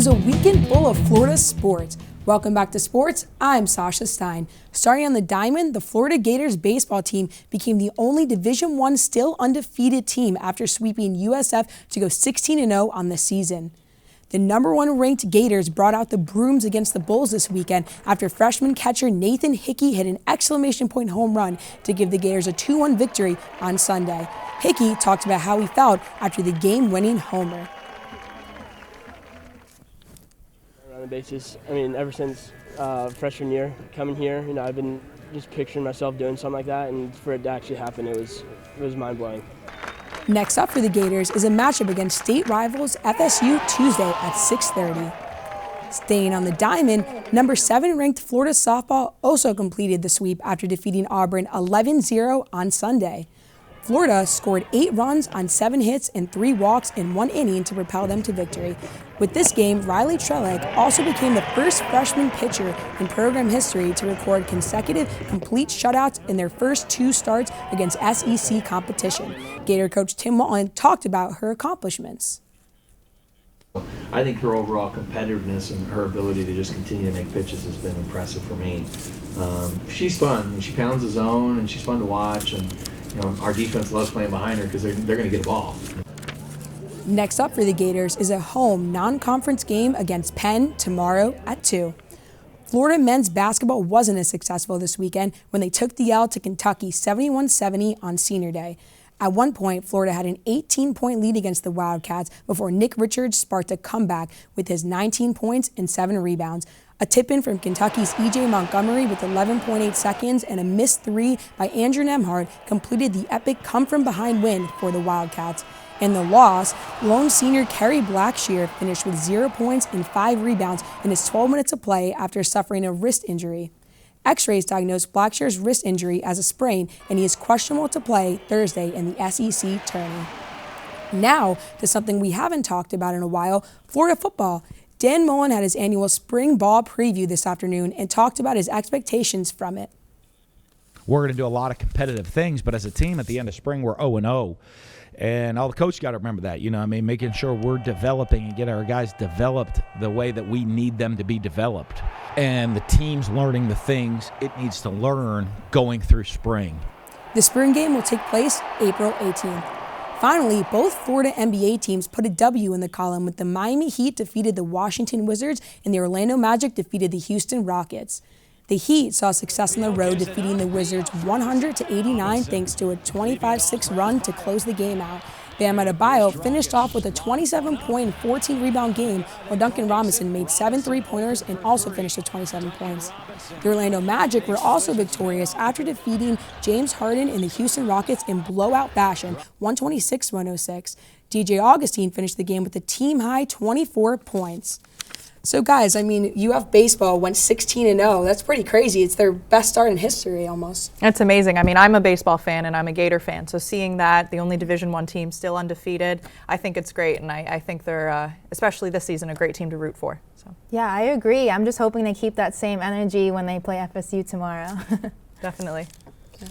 was a weekend full of Florida sports. Welcome back to sports. I'm Sasha Stein. Starting on the diamond, the Florida Gators baseball team became the only Division I still undefeated team after sweeping USF to go 16-0 on the season. The #1 ranked Gators brought out the brooms against the Bulls this weekend after freshman catcher Nathan Hickey hit an exclamation point home run to give the Gators a 2-1 victory on Sunday. Hickey talked about how he felt after the game-winning homer. On the basis, ever since freshman year, coming here, I've been just picturing myself doing something like that, and for it to actually happen, it was mind-blowing. Next up for the Gators is a matchup against state rivals FSU Tuesday at 6:30. Staying on the diamond, #7 ranked Florida softball also completed the sweep after defeating Auburn 11-0 on Sunday. Florida scored 8 runs on 7 hits and 3 walks in 1 inning to propel them to victory. With this game, Riley Trelek also became the first freshman pitcher in program history to record consecutive complete shutouts in their first 2 starts against SEC competition. Gator coach Tim Mullen talked about her accomplishments. I think her overall competitiveness and her ability to just continue to make pitches has been impressive for me. She's fun. She pounds the zone, and she's fun to watch. And our defense loves playing behind her because they're going to get a ball. Next up for the Gators is a home non-conference game against Penn tomorrow at 2. Florida men's basketball wasn't as successful this weekend when they took the L to Kentucky 71-70 on Senior Day. At one point, Florida had an 18-point lead against the Wildcats before Nick Richards sparked a comeback with his 19 points and 7 rebounds. A tip-in from Kentucky's E.J. Montgomery with 11.8 seconds and a missed 3 by Andrew Nemhard completed the epic come-from-behind win for the Wildcats. In the loss, lone senior Kerry Blackshear finished with 0 points and 5 rebounds in his 12 minutes of play after suffering a wrist injury. X-rays diagnosed Blackshear's wrist injury as a sprain, and he is questionable to play Thursday in the SEC tourney. Now to something we haven't talked about in a while, Florida football. Dan Mullen had his annual spring ball preview this afternoon and talked about his expectations from it. We're going to do a lot of competitive things, but as a team at the end of spring, we're 0-0. And all the coaches got to remember that, making sure we're developing and get our guys developed the way that we need them to be developed. And the team's learning the things it needs to learn going through spring. The spring game will take place April 18th. Finally, both Florida NBA teams put a W in the column with the Miami Heat defeated the Washington Wizards and the Orlando Magic defeated the Houston Rockets. The Heat saw success on the road, defeating the Wizards 100-89 thanks to a 25-6 run to close the game out. Bam Adebayo finished off with a 27-point and 14-rebound game, while Duncan Robinson made 7 three-pointers and also finished with 27 points. The Orlando Magic were also victorious after defeating James Harden and the Houston Rockets in blowout fashion, 126-106. DJ Augustine finished the game with a team-high 24 points. So guys, UF baseball went 16-0. That's pretty crazy. It's their best start in history almost. That's amazing. I'm a baseball fan and I'm a Gator fan. So seeing that, the only Division I team still undefeated, I think it's great. And I think they're, especially this season, a great team to root for. So. Yeah, I agree. I'm just hoping they keep that same energy when they play FSU tomorrow. Definitely. Yeah.